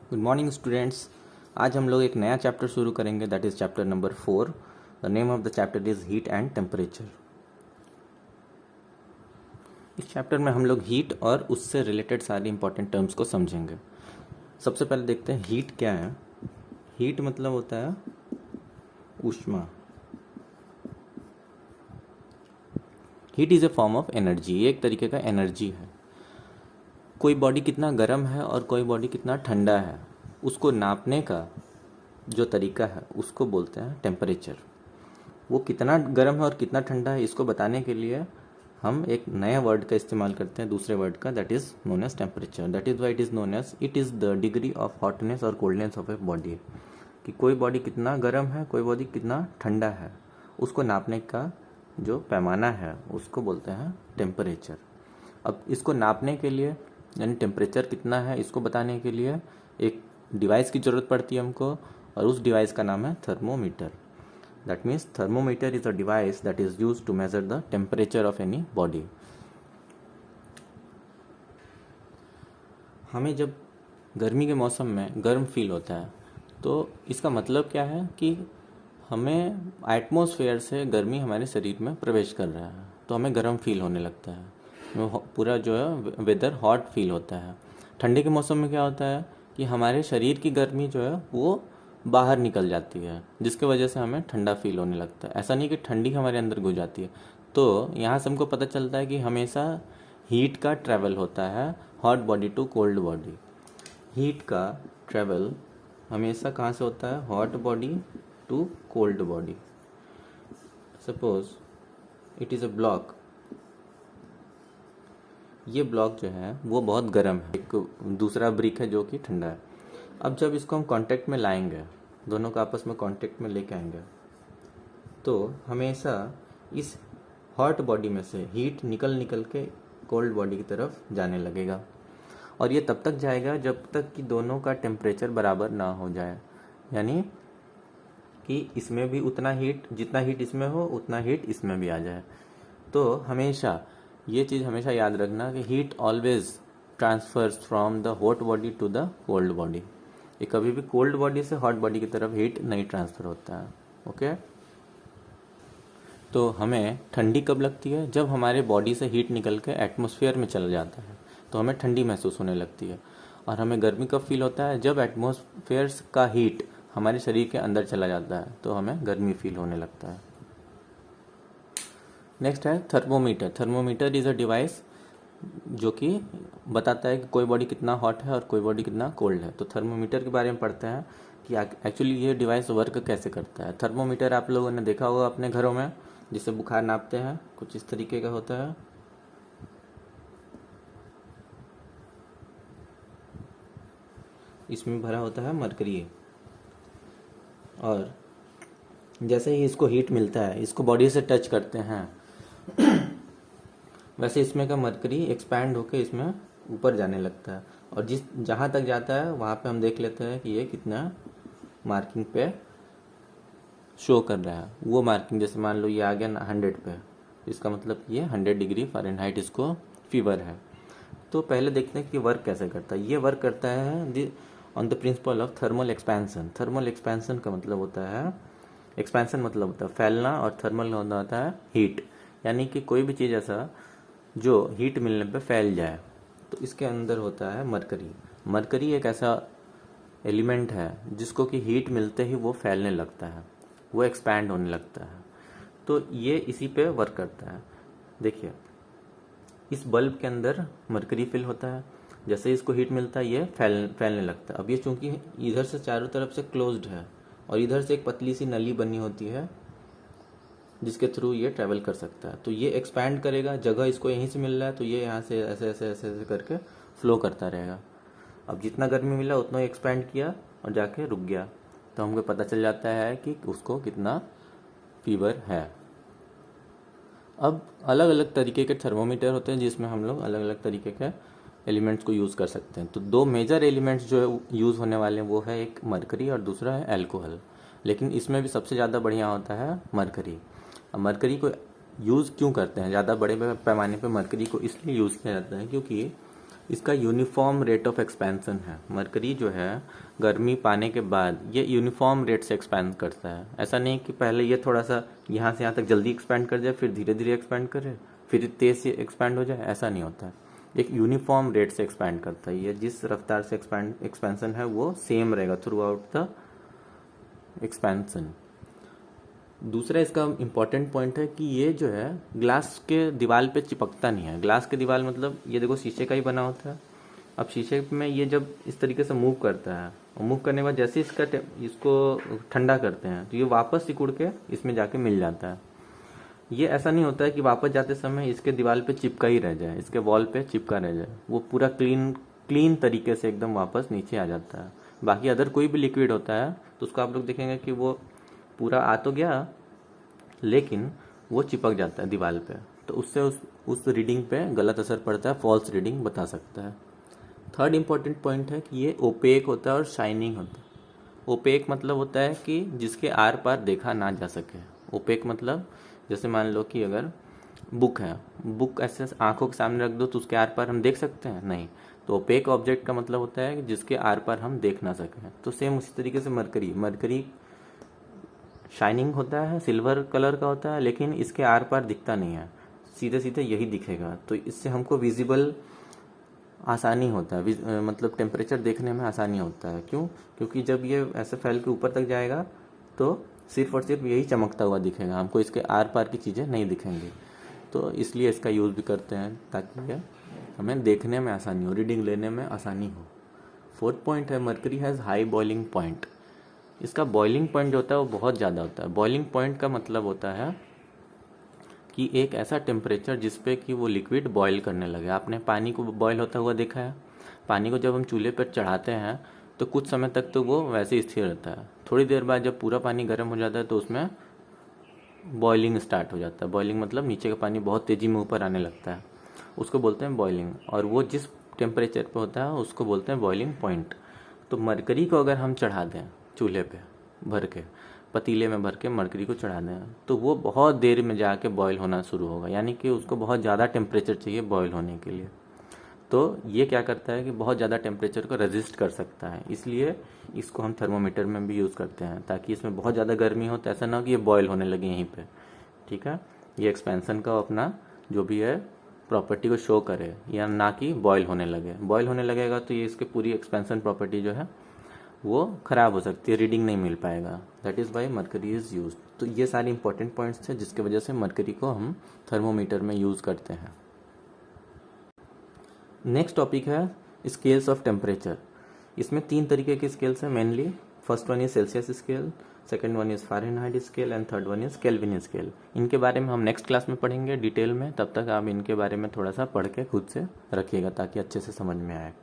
Good morning students. आज हम लोग एक नया चैप्टर शुरू करेंगे, that is chapter number 4। The name of the chapter is heat and temperature. इस चैप्टर में हम लोग हीट और उससे रिलेटेड सारी इंपॉर्टेंट टर्म्स को समझेंगे। सबसे पहले देखते हैं हीट क्या है। हीट मतलब होता है ऊष्मा। Heat is a form of energy. ये एक तरीके का एनर्जी है। कोई बॉडी कितना गर्म है और कोई बॉडी कितना ठंडा है, उसको नापने का जो तरीका है उसको बोलते हैं टेम्परेचर। वो कितना गर्म है और कितना ठंडा है इसको बताने के लिए हम एक नए वर्ड का इस्तेमाल करते हैं, दूसरे वर्ड का, that is known as temperature. That is why it is known as, it is the degree of hotness और कोल्डनेस ऑफ ए बॉडी। कि कोई बॉडी कितना गर्म है, कोई बॉडी कितना ठंडा है, उसको नापने का जो पैमाना है उसको बोलते हैं टेम्परेचर। अब इसको नापने के लिए, यानी टेम्परेचर कितना है इसको बताने के लिए एक डिवाइस की ज़रूरत पड़ती है हमको, और उस डिवाइस का नाम है thermometer. That means thermometer is a device that is used to measure the temperature of any body. हमें जब गर्मी के मौसम में गर्म फील होता है तो इसका मतलब क्या है कि हमें एटमॉस्फेयर से गर्मी हमारे शरीर में प्रवेश कर रहा है, तो हमें गर्म फील होने लगता है। पूरा जो है वेदर हॉट फील होता है। ठंडी के मौसम में क्या होता है कि हमारे शरीर की गर्मी जो है वो बाहर निकल जाती है, जिसके वजह से हमें ठंडा फील होने लगता है। ऐसा नहीं कि ठंडी हमारे अंदर घुस जाती है। तो यहाँ से हमको पता चलता है कि हमेशा हीट का ट्रैवल होता है hot body to cold body. Heat का ट्रैवल हमेशा कहाँ से होता है? Hot body to cold body. Suppose it is a block. ये ब्लॉक जो है वो बहुत गर्म है, एक दूसरा ब्रिक है जो कि ठंडा है। अब जब इसको हम कांटेक्ट में लाएंगे, दोनों को आपस में कांटेक्ट में लेके आएंगे, तो हमेशा इस हॉट बॉडी में से हीट निकल निकल के कोल्ड बॉडी की तरफ जाने लगेगा। और ये तब तक जाएगा जब तक कि दोनों का टेम्परेचर बराबर ना हो जाए, यानी कि इसमें भी उतना हीट, जितना हीट इसमें हो उतना हीट इसमें भी आ जाए। तो हमेशा ये चीज़ हमेशा याद रखना कि heat always transfers from the hot body to the cold body. ये कभी भी कोल्ड बॉडी से हॉट बॉडी की तरफ हीट नहीं ट्रांसफ़र होता है। ओके, तो हमें ठंडी कब लगती है? जब हमारे बॉडी से हीट निकल के एटमॉस्फेयर में चला जाता है तो हमें ठंडी महसूस होने लगती है। और हमें गर्मी कब फील होता है? जब एटमॉस्फेयर का हीट हमारे शरीर के अंदर चला जाता है तो हमें गर्मी फील होने लगता है। नेक्स्ट है thermometer. Thermometer is a device जो कि बताता है कि कोई बॉडी कितना हॉट है और कोई बॉडी कितना कोल्ड है। तो थर्मोमीटर के बारे में पढ़ते हैं कि एक्चुअली ये डिवाइस वर्क कैसे करता है। थर्मोमीटर आप लोगों ने देखा होगा अपने घरों में, जिसे बुखार नापते हैं, कुछ इस तरीके का होता है। इसमें भरा होता है मरकरी, और जैसे ही इसको हीट मिलता है, इसको बॉडी से टच करते हैं, वैसे इसमें का मरकरी एक्सपैंड होकर इसमें ऊपर जाने लगता है, और जहाँ तक जाता है वहाँ पे हम देख लेते हैं कि ये कितना मार्किंग पे शो कर रहा है। वो मार्किंग जैसे मान लो ये आ गया 100 पे, इसका मतलब ये 100 डिग्री फ़ारेनहाइट इसको फीवर है। तो पहले देखते हैं कि वर्क कैसे करता है। ये वर्क करता है on the principle of thermal expansion. Thermal expansion का मतलब होता है, एक्सपेंशन मतलब होता है फैलना, और थर्मल होता है हीट, यानी कि कोई भी चीज़ ऐसा जो हीट मिलने पे फैल जाए। तो इसके अंदर होता है मरकरी। मरकरी एक ऐसा एलिमेंट है जिसको कि हीट मिलते ही वो फैलने लगता है, वो एक्सपैंड होने लगता है। तो ये इसी पे वर्क करता है। देखिए, इस बल्ब के अंदर मरकरी फिल होता है, जैसे इसको हीट मिलता है ये फैलने लगता है। अब ये चूंकि इधर से चारों तरफ से क्लोज्ड है और इधर से एक पतली सी नली बनी होती है जिसके थ्रू ये ट्रैवल कर सकता है, तो ये एक्सपैंड करेगा। जगह इसको यहीं से मिल रहा है तो ये यहाँ से ऐसे ऐसे ऐसे ऐसे करके फ्लो करता रहेगा। अब जितना गर्मी मिला उतना एक्सपैंड किया और जाके रुक गया, तो हमको पता चल जाता है कि उसको कितना फीवर है। अब अलग अलग तरीके के थर्मोमीटर होते हैं जिसमें हम लोग अलग अलग तरीके के एलिमेंट्स को यूज़ कर सकते हैं। तो दो मेजर एलिमेंट्स जो यूज़ होने वाले हैं वो है एक मरकरी और दूसरा है अल्कोहल। लेकिन इसमें भी सबसे ज़्यादा बढ़िया होता है मरकरी। अब मरकरी को यूज़ क्यों करते हैं? ज़्यादा बड़े पैमाने पर मरकरी को इसलिए यूज़ किया जाता है क्योंकि इसका यूनिफॉर्म रेट ऑफ एक्सपेंशन है। मरकरी जो है गर्मी पाने के बाद ये यूनिफॉर्म रेट से एक्सपैंड करता है। ऐसा नहीं कि पहले ये थोड़ा सा यहाँ से यहाँ तक जल्दी एक्सपैंड कर जाए, फिर धीरे धीरे एक्सपैंड करे, फिर तेज से एक्सपैंड हो जाए, ऐसा नहीं होता है। एक यूनिफॉर्म रेट से एक्सपैंड करता है। ये जिस रफ्तार से एक्सपेंशन है वो सेम रहेगा थ्रू आउट द एक्सपेंशन। दूसरा इसका इम्पॉर्टेंट पॉइंट है कि ये जो है ग्लास के दीवार पे चिपकता नहीं है। ग्लास के दीवार मतलब ये देखो शीशे का ही बना होता है। अब शीशे में ये जब इस तरीके से मूव करता है और मूव करने के बाद जैसे इसको ठंडा करते हैं तो ये वापस सिकुड़ के इसमें जाके मिल जाता है। ये ऐसा नहीं होता है कि वापस जाते समय इसके दीवार पे चिपका ही रह जाए, इसके वॉल पे चिपका रह जाए। वो पूरा क्लीन तरीके से एकदम वापस नीचे आ जाता है। बाकी अदर कोई भी लिक्विड होता है तो उसको आप लोग देखेंगे कि वो पूरा आ तो गया लेकिन वो चिपक जाता है दीवार पे, तो उससे उस रीडिंग पे गलत असर पड़ता है, फॉल्स रीडिंग बता सकता है। थर्ड इम्पॉर्टेंट पॉइंट है कि ये ओपेक होता है और शाइनिंग होता है। ओपेक मतलब होता है कि जिसके आर पार देखा ना जा सके। ओपेक मतलब जैसे मान लो कि अगर बुक है, बुक ऐसे आंखों के सामने रख दो तो उसके आर पार हम देख सकते हैं नहीं। तो ओपेक ऑब्जेक्ट का मतलब होता है कि जिसके आर पार हम देख ना सकें। तो सेम उसी तरीके से मरकरी शाइनिंग होता है, सिल्वर कलर का होता है, लेकिन इसके आर पार दिखता नहीं है, सीधे सीधे यही दिखेगा। तो इससे हमको विजिबल आसानी होता है, मतलब टेम्परेचर देखने में आसानी होता है। क्यों? क्योंकि जब ये ऐसे फैल के ऊपर तक जाएगा तो सिर्फ और सिर्फ यही चमकता हुआ दिखेगा, हमको इसके आर पार की चीज़ें नहीं दिखेंगी। तो इसलिए इसका यूज़ भी करते हैं ताकि ये हमें देखने में आसानी हो, रीडिंग लेने में आसानी हो। फोर्थ पॉइंट है mercury has high boiling point. इसका बॉइलिंग पॉइंट जो होता है वो बहुत ज़्यादा होता है। बॉइलिंग पॉइंट का मतलब होता है कि एक ऐसा टेम्परेचर जिस पे कि वो लिक्विड बॉयल करने लगे। आपने पानी को बॉयल होता हुआ देखा है। पानी को जब हम चूल्हे पर चढ़ाते हैं तो कुछ समय तक तो वो वैसे ही स्थिर रहता है। थोड़ी देर बाद जब पूरा पानी गर्म हो जाता है तो उसमें बॉइलिंग स्टार्ट हो जाता है। बॉइलिंग मतलब नीचे का पानी बहुत तेज़ी में ऊपर आने लगता है, उसको बोलते हैं बॉइलिंग। और वो जिस टेम्परेचर पे होता है उसको बोलते हैं बॉइलिंग पॉइंट। तो मरकरी को अगर हम चढ़ा दें चूल्हे पे भर के, पतीले में भर के मरकरी को चढ़ा दें तो वो बहुत देर में जाके बॉयल होना शुरू होगा, यानी कि उसको बहुत ज़्यादा टेम्परेचर चाहिए बॉयल होने के लिए। तो ये क्या करता है कि बहुत ज़्यादा टेम्परेचर को रेजिस्ट कर सकता है, इसलिए इसको हम थर्मोमीटर में भी यूज़ करते हैं ताकि इसमें बहुत ज़्यादा गर्मी हो तो ऐसा ना हो कि ये बॉयल होने लगे यहीं पे। ठीक है, ये एक्सपेंशन का अपना जो भी है प्रॉपर्टी को शो करे, या ना कि बॉयल होने लगे। बॉयल होने लगेगा तो ये इसके पूरी एक्सपेंशन प्रॉपर्टी जो है वो ख़राब हो सकती है, रीडिंग नहीं मिल पाएगा। That is Y mercury is use. तो ये सारे इंपॉर्टेंट पॉइंट्स थे जिसके वजह से मरकरी को हम थर्मोमीटर में यूज़ करते हैं। नेक्स्ट टॉपिक है स्केल्स ऑफ टेम्परेचर। इसमें 3 तरीके के स्केल्स हैं mainly. First one is Celsius scale, second one is Fahrenheit scale and third one is kelvin scale. इनके बारे में हम नेक्स्ट क्लास में पढ़ेंगे डिटेल में। तब तक आप इनके बारे में थोड़ा सा पढ़ के खुद से रखिएगा ताकि अच्छे से समझ में आए।